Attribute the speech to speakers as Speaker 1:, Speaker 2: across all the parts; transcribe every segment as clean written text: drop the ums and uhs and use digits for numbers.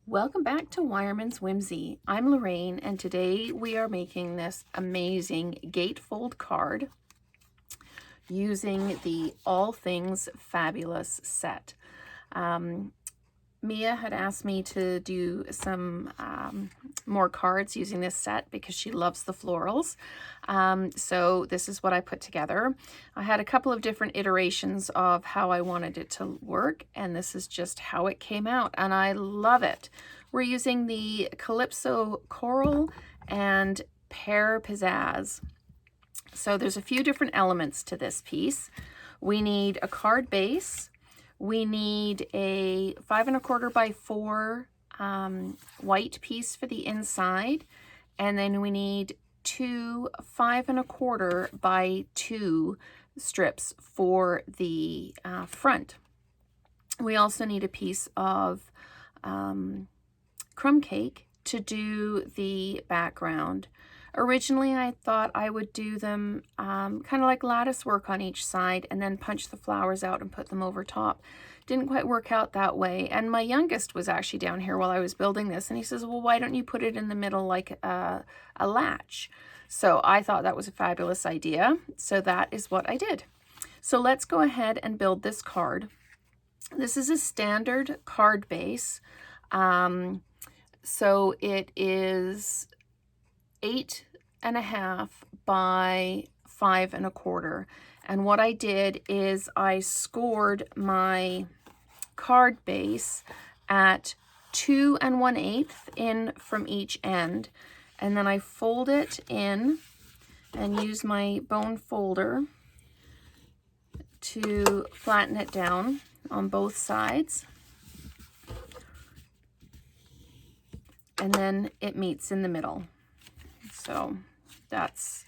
Speaker 1: Welcome back to Wireman's Whimsy. I'm Lorraine, and today we are making this amazing gatefold card using the All Things Fabulous set. Mia had asked me to do some more cards using this set because she loves the florals. So this is what I put together. I had a couple of different iterations of how I wanted it to work, and this is just how it came out, and I love it. We're using the Calypso Coral and Pear Pizzazz. So there's a few different elements to this piece. We need a card base. We need a 5 1/4 by 4 white piece for the inside, and then we need 2 5 1/4 by 2 strips for the front. We also need a piece of crumb cake to do the background. Originally, I thought I would do them kind of like lattice work on each side and then punch the flowers out and put them over top. Didn't quite work out that way. And my youngest was actually down here while I was building this, and he says, well, why don't you put it in the middle like a latch? So I thought that was a fabulous idea. So that is what I did. So let's go ahead and build this card. This is a standard card base. So it is 8 1/2 by 5 1/4. And what I did is I scored my card base at 2 1/8 in from each end. And then I fold it in and use my bone folder to flatten it down on both sides. And then it meets in the middle. So that's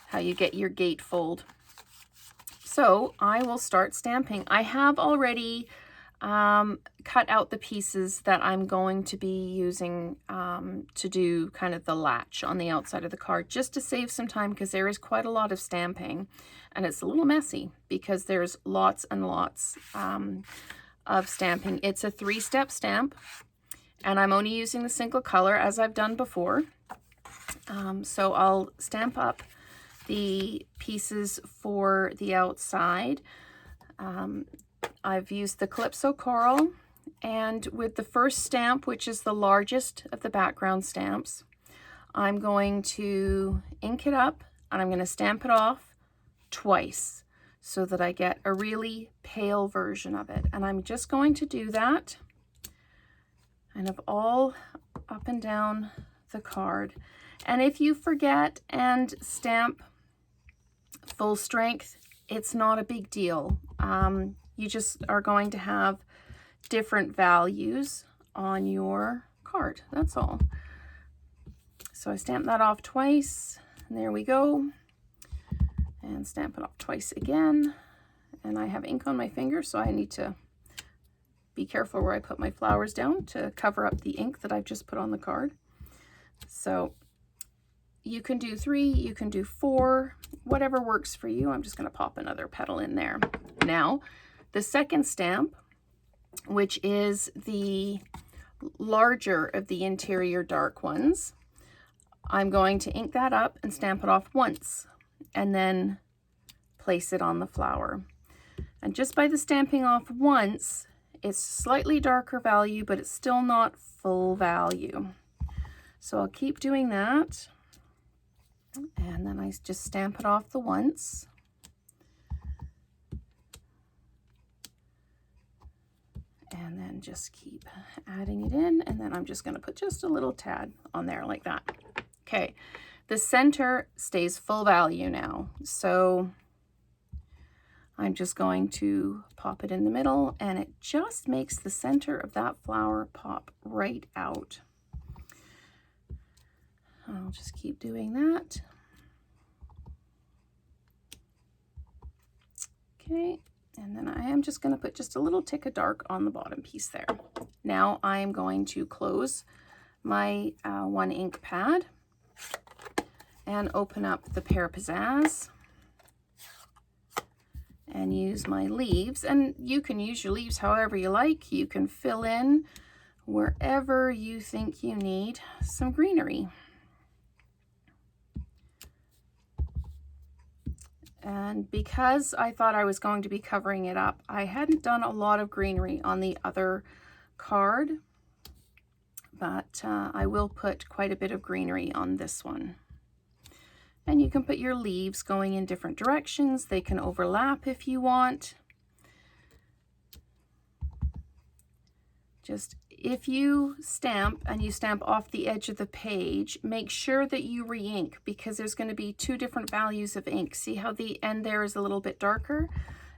Speaker 1: how you get your gatefold. So I will start stamping. I have already cut out the pieces that I'm going to be using to do kind of the latch on the outside of the card, just to save some time, because there is quite a lot of stamping and it's a little messy because there's lots and lots of stamping. It's a 3-step stamp, and I'm only using the single color as I've done before. So I'll stamp up the pieces for the outside. I've used the Calypso Coral, and with the first stamp, which is the largest of the background stamps, I'm going to ink it up and I'm going to stamp it off twice so that I get a really pale version of it. And I'm just going to do that kind of all up and down the card. And if you forget and stamp full strength, it's not a big deal. You just are going to have different values on your card. That's all. So I stamp that off twice, and there we go. And stamp it off twice again. And I have ink on my finger, so I need to be careful where I put my flowers down to cover up the ink that I've just put on the card. So you can do 3, you can do 4, whatever works for you. I'm just going to pop another petal in there. Now, the second stamp, which is the larger of the interior dark ones, I'm going to ink that up and stamp it off once and then place it on the flower. And just by the stamping off once, it's slightly darker value, but it's still not full value. So I'll keep doing that. And then I just stamp it off the once. And then just keep adding it in. And then I'm just going to put just a little tad on there like that. Okay, the center stays full value now. So I'm just going to pop it in the middle, and it just makes the center of that flower pop right out. I'll just keep doing that. Okay, and then I am just going to put just a little tick of dark on the bottom piece there. Now I'm going to close my one ink pad and open up the Pear Pizzazz and use my leaves. And you can use your leaves however you like. You can fill in wherever you think you need some greenery. And because I thought I was going to be covering it up, I hadn't done a lot of greenery on the other card, but I will put quite a bit of greenery on this one. And you can put your leaves going in different directions. They can overlap if you want. Just if you stamp and you stamp off the edge of the page, make sure that you re-ink, because there's going to be two different values of ink. See how the end there is a little bit darker?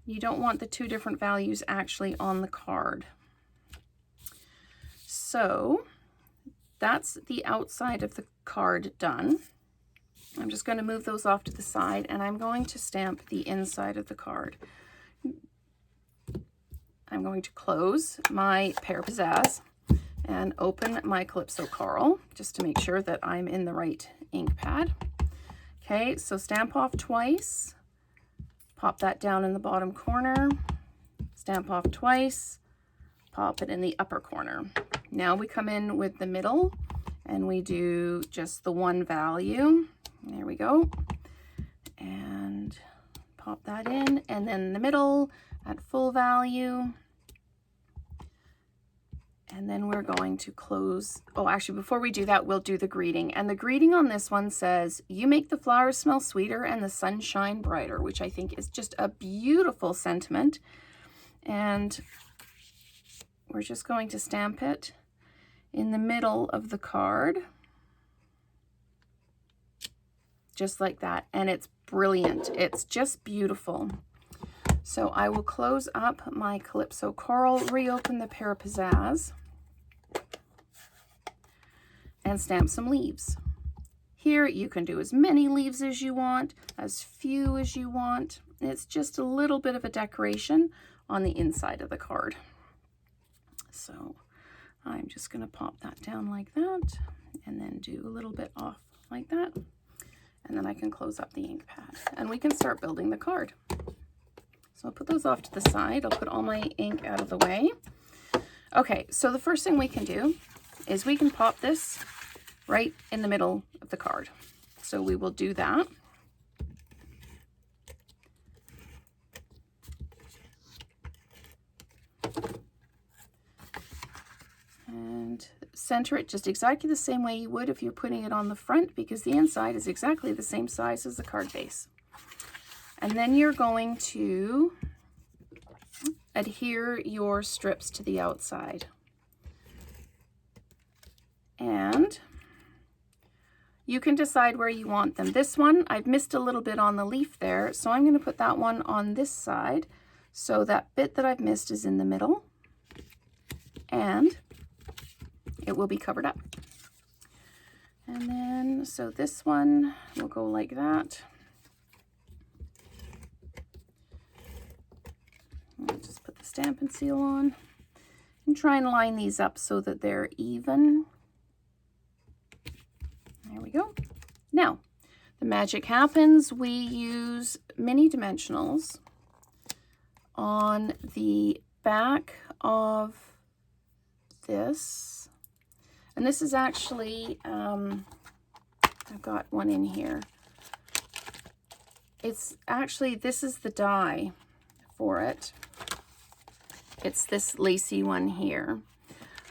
Speaker 1: You don't want the two different values actually on the card. So that's the outside of the card done. I'm just going to move those off to the side, and I'm going to stamp the inside of the card. I'm going to close my Pear Pizzazz and open my Calypso Coral just to make sure that I'm in the right ink pad. Okay, so stamp off twice, pop that down in the bottom corner, stamp off twice, pop it in the upper corner. Now we come in with the middle and we do just the one value. There we go. And pop that in, and then the middle at full value. And then we're going to close. Oh, actually, before we do that, we'll do the greeting. And the greeting on this one says, "You make the flowers smell sweeter and the sun shine brighter," which I think is just a beautiful sentiment. And we're just going to stamp it in the middle of the card. Just like that. And it's brilliant. It's just beautiful. So I will close up my Calypso Coral, reopen the Pear Pizzazz, and stamp some leaves. Here you can do as many leaves as you want, as few as you want. It's just a little bit of a decoration on the inside of the card. So I'm just going to pop that down like that, and then do a little bit off like that. And then I can close up the ink pad, and we can start building the card. So I'll put those off to the side. I'll put all my ink out of the way. Okay, so the first thing we can do is we can pop this right in the middle of the card. So we will do that. And center it just exactly the same way you would if you're putting it on the front, because the inside is exactly the same size as the card base. And then you're going to adhere your strips to the outside. And you can decide where you want them. This one, I've missed a little bit on the leaf there, so I'm going to put that one on this side. So that bit that I've missed is in the middle, and it will be covered up. And then, so this one will go like that. I'll just put the Stampin' Seal on and try and line these up so that they're even. There we go. Now, the magic happens. We use mini dimensionals on the back of this. And this is actually, I've got one in here. It's actually, this is the die for it. It's this lacy one here.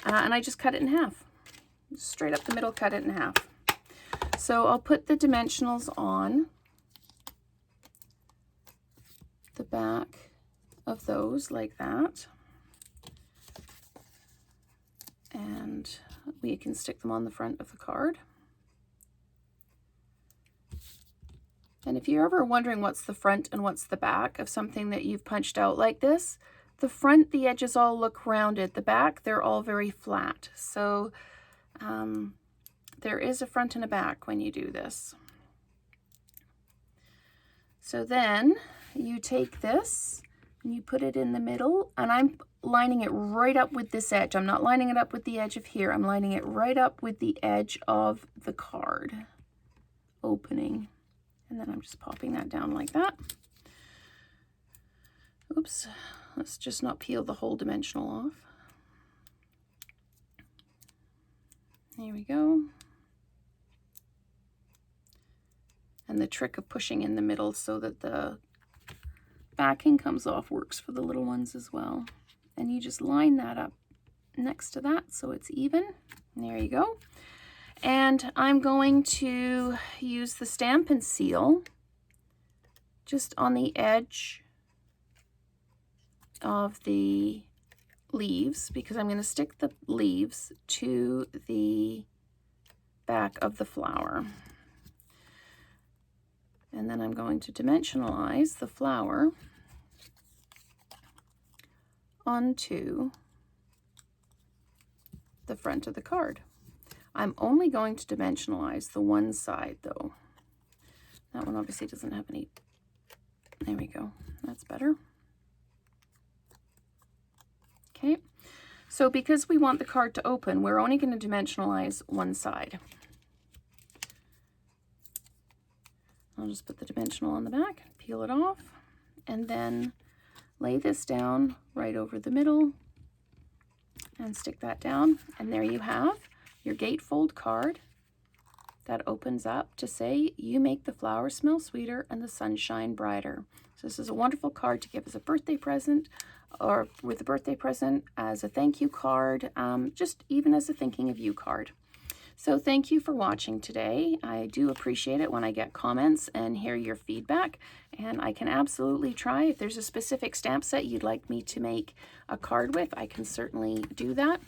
Speaker 1: And I just cut it in half. Straight up the middle, cut it in half. So I'll put the dimensionals on the back of those like that. And we can stick them on the front of the card. And if you're ever wondering what's the front and what's the back of something that you've punched out like this, the front, the edges all look rounded. The back, they're all very flat. So there is a front and a back when you do this. So then you take this and you put it in the middle, and I'm lining it right up with this edge. I'm not lining it up with the edge of here. I'm lining it right up with the edge of the card opening. And then I'm just popping that down like that. Oops, let's just not peel the whole dimensional off. There we go. And the trick of pushing in the middle so that the backing comes off works for the little ones as well. And you just line that up next to that so it's even. There you go. And I'm going to use the Stampin' Seal just on the edge of the leaves, because I'm going to stick the leaves to the back of the flower. And then I'm going to dimensionalize the flower onto the front of the card. I'm only going to dimensionalize the one side though. That one obviously doesn't have any. There we go. That's better. Okay. So because we want the card to open, we're only going to dimensionalize one side. I'll just put the dimensional on the back, peel it off, and then lay this down right over the middle and stick that down. And there you have your gatefold card that opens up to say, "You make the flowers smell sweeter and the sunshine brighter." So this is a wonderful card to give as a birthday present, or with a birthday present, as a thank you card, just even as a thinking of you card. So thank you for watching today. I do appreciate it when I get comments and hear your feedback, and I can absolutely try. If there's a specific stamp set you'd like me to make a card with, I can certainly do that.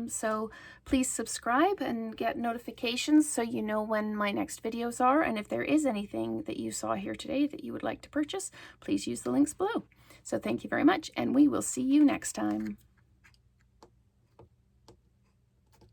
Speaker 1: So please subscribe and get notifications so you know when my next videos are. And if there is anything that you saw here today that you would like to purchase, please use the links below. So thank you very much, and we will see you next time.